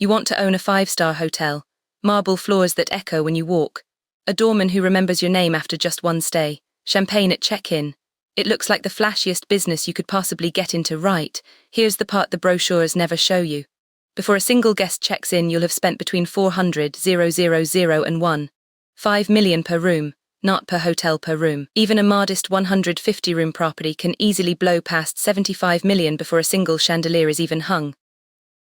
You want to own a 5-star hotel, marble floors that echo when you walk, a doorman who remembers your name after just one stay, champagne at check-in. It looks like the flashiest business you could possibly get into, right? Here's the part the brochures never show you. Before a single guest checks in, you'll have spent between 400,000 and 1.5 million per room, not per hotel per room. Even a modest 150-room property can easily blow past 75 million before a single chandelier is even hung.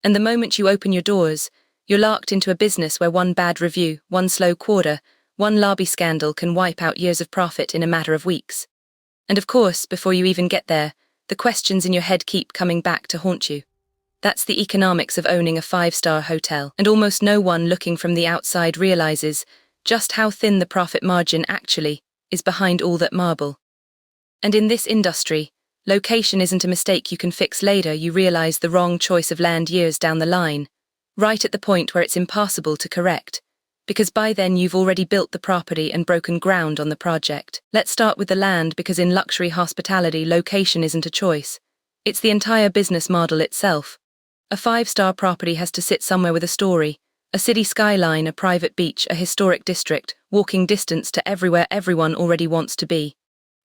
And the moment you open your doors, you're locked into a business where one bad review, one slow quarter, one lobby scandal can wipe out years of profit in a matter of weeks. And of course, before you even get there, the questions in your head keep coming back to haunt you. That's the economics of owning a 5-star hotel, and almost no one looking from the outside realizes just how thin the profit margin actually is behind all that marble. And in this industry, location isn't a mistake you can fix later. You realize the wrong choice of land years down the line, right at the point where it's impossible to correct, because by then you've already built the property and broken ground on the project. Let's start with the land, because in luxury hospitality, location isn't a choice. It's the entire business model itself. A 5-star property has to sit somewhere with a story, a city skyline, a private beach, a historic district, walking distance to everywhere everyone already wants to be.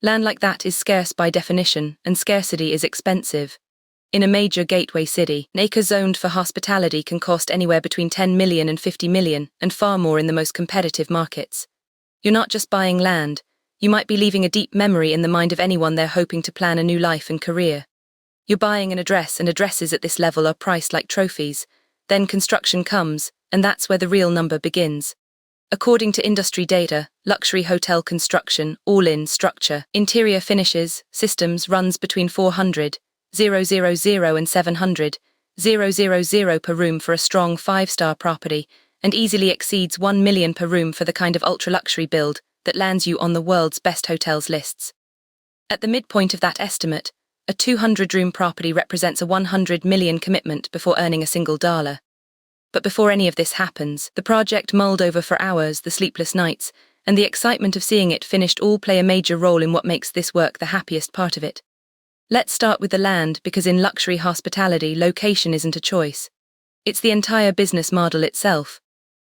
Land like that is scarce by definition, and scarcity is expensive. In a major gateway city, an acre zoned for hospitality can cost anywhere between 10 million and 50 million, and far more in the most competitive markets. You're not just buying land, you might be leaving a deep memory in the mind of anyone there hoping to plan a new life and career. You're buying an address, and addresses at this level are priced like trophies. Then construction comes, and that's where the real number begins. According to industry data, luxury hotel construction, all-in structure, interior finishes, systems runs between 400,000 and 700,000 per room for a strong 5-star property, and easily exceeds 1 million per room for the kind of ultra-luxury build that lands you on the world's best hotels lists. At the midpoint of that estimate, a 200-room property represents a 100 million commitment before earning a single dollar. But before any of this happens, the project mulled over for hours, the sleepless nights, and the excitement of seeing it finished all play a major role in what makes this work the happiest part of it. Let's start with the land, because in luxury hospitality, location isn't a choice. It's the entire business model itself.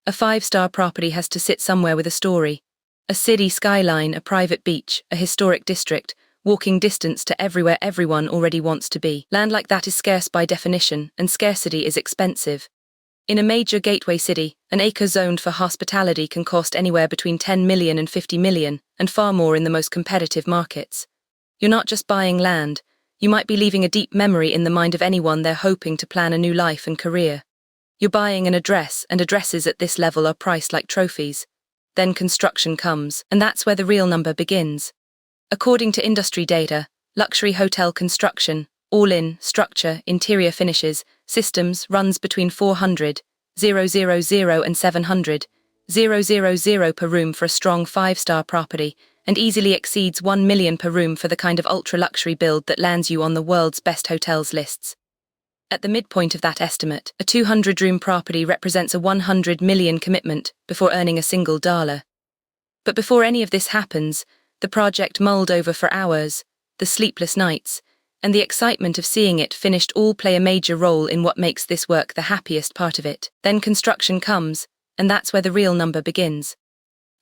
A 5-star property has to sit somewhere with a story, a city skyline, a private beach, a historic district, walking distance to everywhere everyone already wants to be. Land like that is scarce by definition, and scarcity is expensive. In a major gateway city, an acre zoned for hospitality can cost anywhere between 10 million and 50 million, and far more in the most competitive markets. You're not just buying land, you might be leaving a deep memory in the mind of anyone there hoping to plan a new life and career. You're buying an address, and addresses at this level are priced like trophies. Then construction comes, and that's where the real number begins. According to industry data, luxury hotel construction, all-in structure, interior finishes, systems runs between 400,000 and 700,000 per room for a strong 5-star property, and easily exceeds 1 million per room for the kind of ultra-luxury build that lands you on the world's best hotels lists. At the midpoint of that estimate, a 200-room property represents a 100 million commitment before earning a single dollar. But before any of this happens, the project mulled over for hours, the sleepless nights, and the excitement of seeing it finished all play a major role in what makes this work the happiest part of it. Then construction comes, and that's where the real number begins.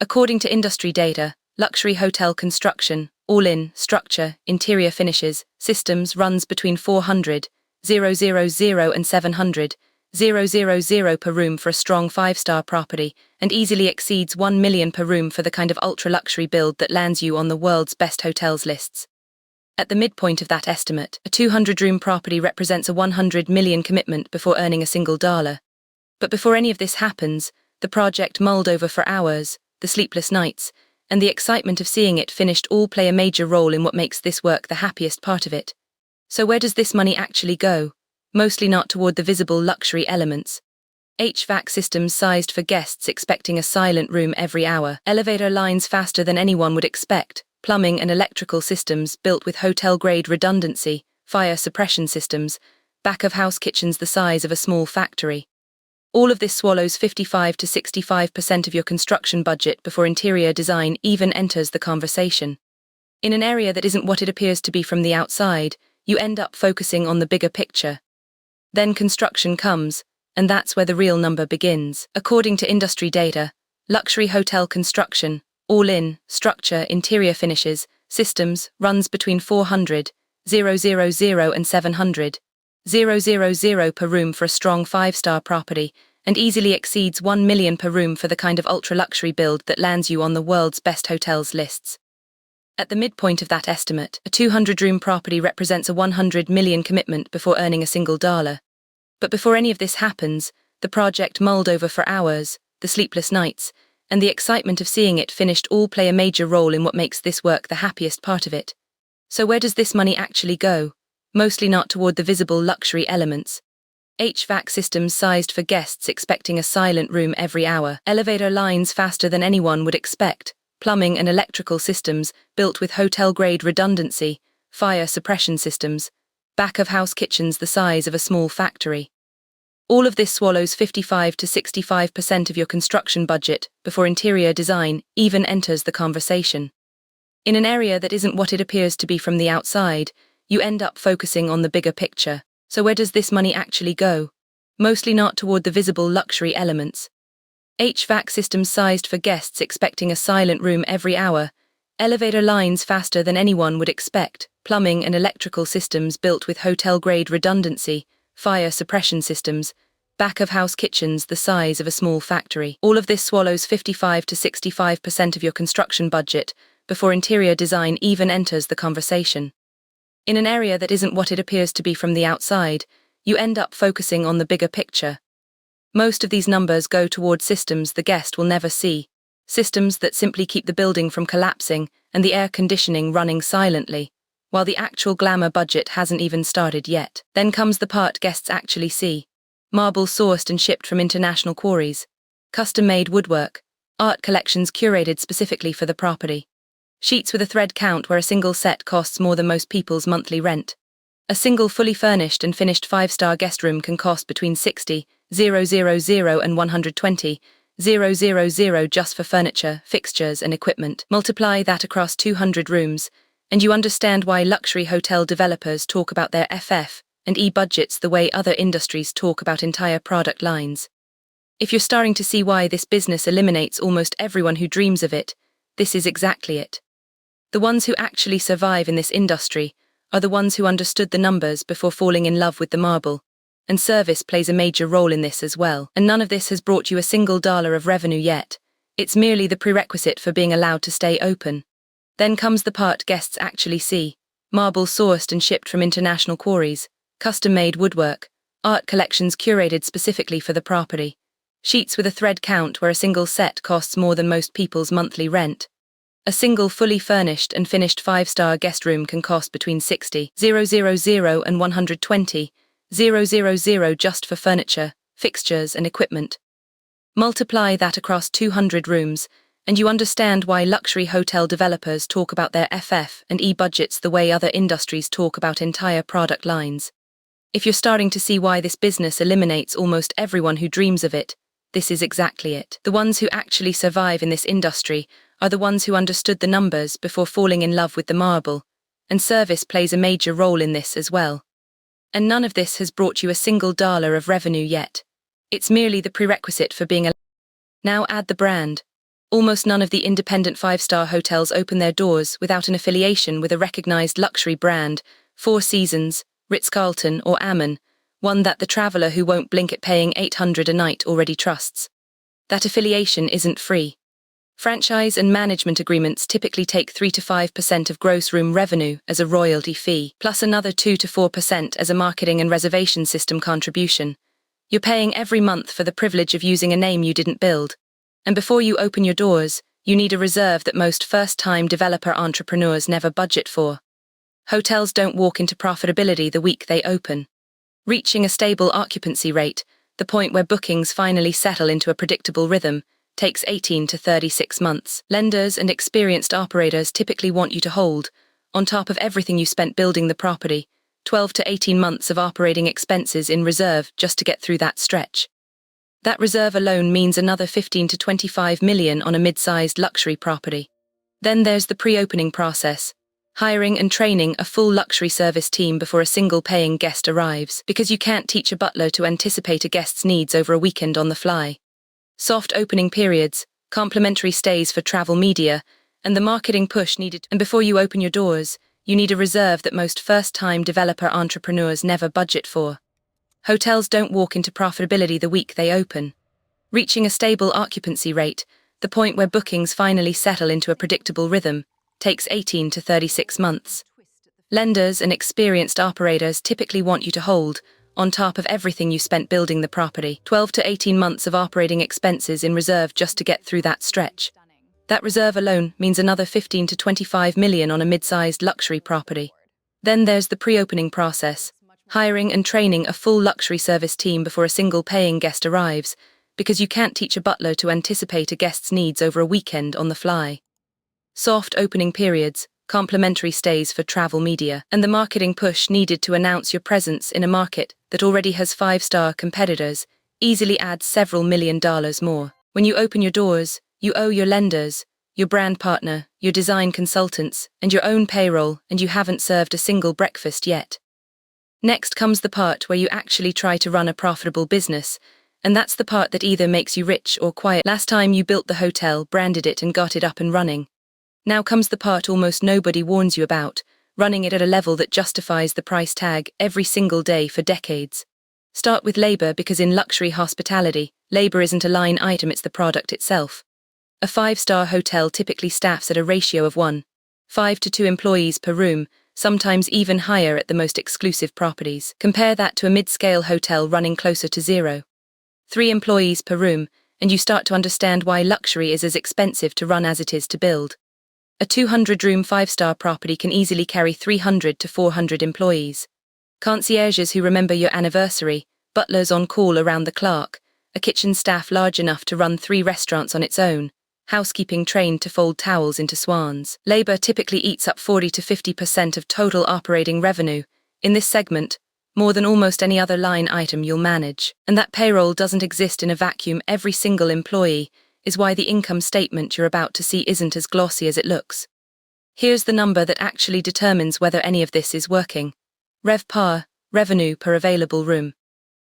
According to industry data, luxury hotel construction, all-in structure, interior finishes, systems runs between 400,000 and 700,000 per room for a strong 5-star property, and easily exceeds 1 million per room for the kind of ultra-luxury build that lands you on the world's best hotels lists. At the midpoint of that estimate, a 200-room property represents a 100 million commitment before earning a single dollar. But before any of this happens, the project mulled over for hours, the sleepless nights, and the excitement of seeing it finished all play a major role in what makes this work the happiest part of it. So where does this money actually go? Mostly not toward the visible luxury elements. HVAC systems sized for guests expecting a silent room every hour, elevator lines faster than anyone would expect, plumbing and electrical systems built with hotel-grade redundancy, fire suppression systems, back-of-house kitchens the size of a small factory. All of this swallows 55 to 65% of your construction budget before interior design even enters the conversation. In an area that isn't what it appears to be from the outside, you end up focusing on the bigger picture. Then construction comes, And that's where the real number begins. According to industry data, luxury hotel construction, all-in, structure, interior finishes, systems, runs between 400,000 and 700,000 per room for a strong 5-star property, and easily exceeds 1 million per room for the kind of ultra-luxury build that lands you on the world's best hotels lists. At the midpoint of that estimate, a 200-room property represents a 100 million commitment before earning a single dollar. But before any of this happens, the project mulled over for hours, the sleepless nights, and the excitement of seeing it finished all play a major role in what makes this work the happiest part of it. So where does this money actually go? Mostly not toward the visible luxury elements. HVAC systems sized for guests expecting a silent room every hour, elevator lines faster than anyone would expect, plumbing and electrical systems built with hotel-grade redundancy, fire suppression systems, back-of-house kitchens the size of a small factory. All of this swallows 55 to 65% of your construction budget before interior design even enters the conversation. In an area that isn't what it appears to be from the outside, you end up focusing on the bigger picture. So where does this money actually go? Mostly not toward the visible luxury elements. HVAC systems sized for guests expecting a silent room every hour, elevator lines faster than anyone would expect, plumbing and electrical systems built with hotel-grade redundancy, fire suppression systems, back-of-house kitchens the size of a small factory. All of this swallows 55 to 65% of your construction budget before interior design even enters the conversation. In an area that isn't what it appears to be from the outside, you end up focusing on the bigger picture. Most of these numbers go toward systems the guest will never see, systems that simply keep the building from collapsing and the air conditioning running silently, while the actual glamour budget hasn't even started yet. Then comes the part guests actually see. Marble sourced and shipped from international quarries, custom-made woodwork, art collections curated specifically for the property, sheets with a thread count where a single set costs more than most people's monthly rent. A single fully furnished and finished 5-star guest room can cost between 60,000 and 120,000 just for furniture, fixtures and equipment. Multiply that across 200 rooms, and you understand why luxury hotel developers talk about their FF&E budgets the way other industries talk about entire product lines. If you're starting to see why this business eliminates almost everyone who dreams of it, this is exactly it. The ones who actually survive in this industry are the ones who understood the numbers before falling in love with the marble, and service plays a major role in this as well. And none of this has brought you a single dollar of revenue yet. It's merely the prerequisite for being allowed to stay open. Then comes the part guests actually see. Marble sourced and shipped from international quarries, custom-made woodwork, art collections curated specifically for the property, sheets with a thread count where a single set costs more than most people's monthly rent. A single fully furnished and finished 5-star guest room can cost between 60,000 and 120,000 just for furniture, fixtures and equipment. Multiply that across 200 rooms, and you understand why luxury hotel developers talk about their FF&E budgets the way other industries talk about entire product lines. If you're starting to see why this business eliminates almost everyone who dreams of it, this is exactly it. The ones who actually survive in this industry are the ones who understood the numbers before falling in love with the marble, and service plays a major role in this as well. And none of this has brought you a single dollar of revenue yet. It's merely the prerequisite for being Now add the brand. Almost none of the independent 5-star hotels open their doors without an affiliation with a recognized luxury brand, Four Seasons, Ritz-Carlton or Ammon, one that the traveler who won't blink at paying $800 a night already trusts. That affiliation isn't free. Franchise and management agreements typically take 3 to 5% of gross room revenue as a royalty fee, plus another 2 to 4% as a marketing and reservation system contribution. You're paying every month for the privilege of using a name you didn't build. And before you open your doors, you need a reserve that most first-time developer entrepreneurs never budget for. Hotels don't walk into profitability the week they open. Reaching a stable occupancy rate, the point where bookings finally settle into a predictable rhythm, takes 18 to 36 months. Lenders and experienced operators typically want you to hold, on top of everything you spent building the property, 12 to 18 months of operating expenses in reserve just to get through that stretch. That reserve alone means another 15 to 25 million on a mid-sized luxury property. Then there's the pre-opening process. Hiring and training a full luxury service team before a single paying guest arrives, because you can't teach a butler to anticipate a guest's needs over a weekend on the fly. Soft opening periods, complimentary stays for travel media, and the marketing push needed. And before you open your doors, you need a reserve that most first-time developer entrepreneurs never budget for. Hotels don't walk into profitability the week they open. Reaching a stable occupancy rate, the point where bookings finally settle into a predictable rhythm, takes 18 to 36 months. Lenders and experienced operators typically want you to hold, on top of everything you spent building the property, 12 to 18 months of operating expenses in reserve just to get through that stretch. That reserve alone means another 15 to 25 million on a mid-sized luxury property. Then there's the pre-opening process, hiring and training a full luxury service team before a single paying guest arrives, because you can't teach a butler to anticipate a guest's needs over a weekend on the fly. Soft opening periods, complimentary stays for travel media, and the marketing push needed to announce your presence in a market that already has 5-star competitors easily adds several $1 million more. When you open your doors, you owe your lenders, your brand partner, your design consultants, and your own payroll, and you haven't served a single breakfast yet. Next comes the part where you actually try to run a profitable business, and that's the part that either makes you rich or quiet. Last time you built the hotel, branded it, and got it up and running. Now comes the part almost nobody warns you about, running it at a level that justifies the price tag every single day for decades. Start with labor, because in luxury hospitality, labor isn't a line item, it's the product itself. A 5-star hotel typically staffs at a ratio of 1.5 to 2 employees per room, sometimes even higher at the most exclusive properties. Compare that to a mid-scale hotel running closer to 0.3 employees per room, and you start to understand why luxury is as expensive to run as it is to build. A 200-room 5-star property can easily carry 300 to 400 employees. Concierges who remember your anniversary, butlers on call around the clock, a kitchen staff large enough to run 3 restaurants on its own, housekeeping trained to fold towels into swans. Labor typically eats up 40 to 50% of total operating revenue. In this segment, more than almost any other line item you'll manage. And that payroll doesn't exist in a vacuum. Every single employee is why the income statement you're about to see isn't as glossy as it looks. Here's the number that actually determines whether any of this is working. RevPAR, revenue per available room.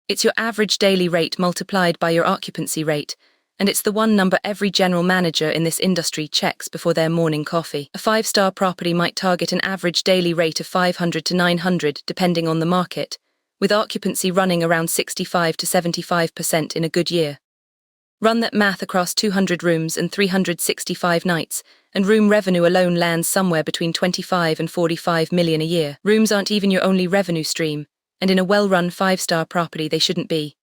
It's your average daily rate multiplied by your occupancy rate, and it's the one number every general manager in this industry checks before their morning coffee. A 5-star property might target an average daily rate of 500 to 900 depending on the market, with occupancy running around 65 to 75% in a good year. Run that math across 200 rooms and 365 nights, and room revenue alone lands somewhere between 25 and 45 million a year. Rooms aren't even your only revenue stream, and in a well-run 5-star property they shouldn't be.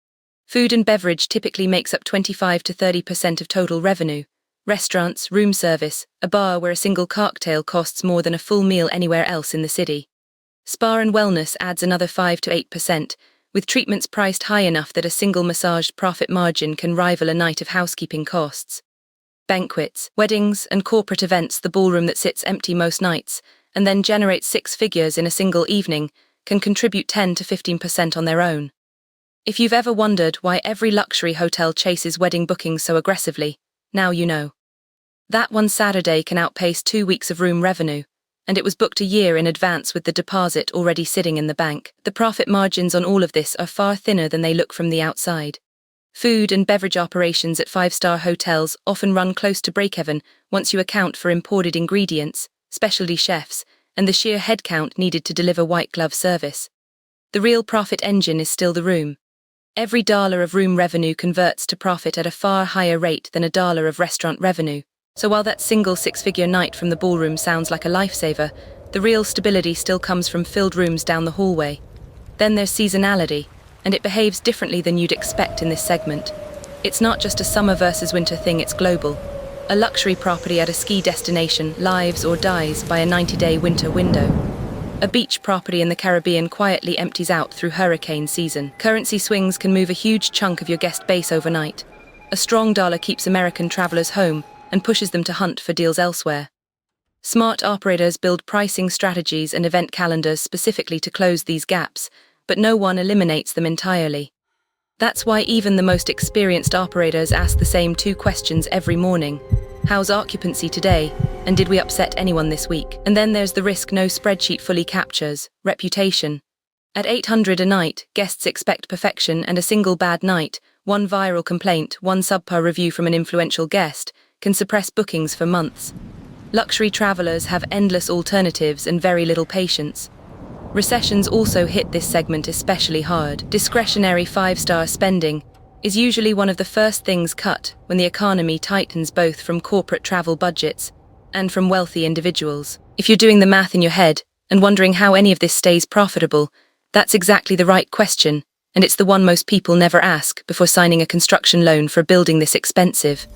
Food and beverage typically makes up 25 to 30% of total revenue. Restaurants, room service, a bar where a single cocktail costs more than a full meal anywhere else in the city. Spa and wellness adds another 5 to 8%, with treatments priced high enough that a single massaged profit margin can rival a night of housekeeping costs. Banquets, weddings, and corporate events, the ballroom that sits empty most nights, and then generates 6 figures in a single evening, can contribute 10 to 15% on their own. If you've ever wondered why every luxury hotel chases wedding bookings so aggressively, now you know. That one Saturday can outpace 2 weeks of room revenue, and it was booked a year in advance with the deposit already sitting in the bank. The profit margins on all of this are far thinner than they look from the outside. Food and beverage operations at 5-star hotels often run close to break-even once you account for imported ingredients, specialty chefs, and the sheer headcount needed to deliver white-glove service. The real profit engine is still the room. Every dollar of room revenue converts to profit at a far higher rate than a dollar of restaurant revenue. So while that single 6-figure night from the ballroom sounds like a lifesaver, the real stability still comes from filled rooms down the hallway. Then there's seasonality, and it behaves differently than you'd expect in this segment. It's not just a summer versus winter thing, it's global. A luxury property at a ski destination lives or dies by a 90-day winter window. A beach property in the Caribbean quietly empties out through hurricane season. Currency swings can move a huge chunk of your guest base overnight. A strong dollar keeps American travelers home and pushes them to hunt for deals elsewhere. Smart operators build pricing strategies and event calendars specifically to close these gaps, but no one eliminates them entirely. That's why even the most experienced operators ask the same 2 questions every morning. How's occupancy today? And did we upset anyone this week? And then there's the risk no spreadsheet fully captures: reputation. At 800 a night, guests expect perfection, and a single bad night, one viral complaint, one subpar review from an influential guest, can suppress bookings for months. Luxury travelers have endless alternatives and very little patience. Recessions also hit this segment especially hard. Discretionary five-star spending is usually one of the first things cut when the economy tightens, both from corporate travel budgets and from wealthy individuals. If you're doing the math in your head and wondering how any of this stays profitable, that's exactly the right question, and it's the one most people never ask before signing a construction loan for a building this expensive.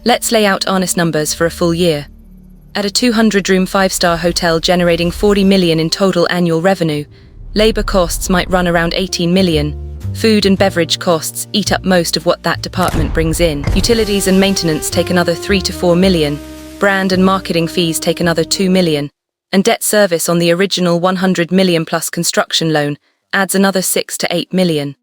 Let's lay out honest numbers for a full year. At a 200-room five-star hotel generating 40 million in total annual revenue, labor costs might run around 18 million. Food and beverage costs eat up most of what that department brings in. Utilities and maintenance take another 3 to 4 million. Brand and marketing fees take another 2 million. And debt service on the original 100 million plus construction loan adds another 6 to 8 million.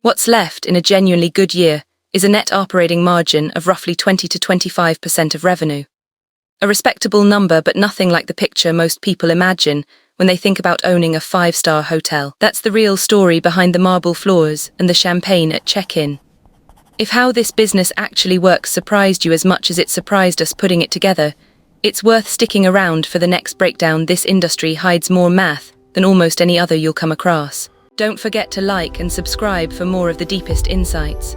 What's left in a genuinely good year is a net operating margin of roughly 20 to 25% of revenue. A respectable number, but nothing like the picture most people imagine when they think about owning a five-star hotel. That's the real story behind the marble floors and the champagne at check-in. If how this business actually works surprised you as much as it surprised us putting it together, it's worth sticking around for the next breakdown. This industry hides more math than almost any other you'll come across. Don't forget to like and subscribe for more of the deepest insights.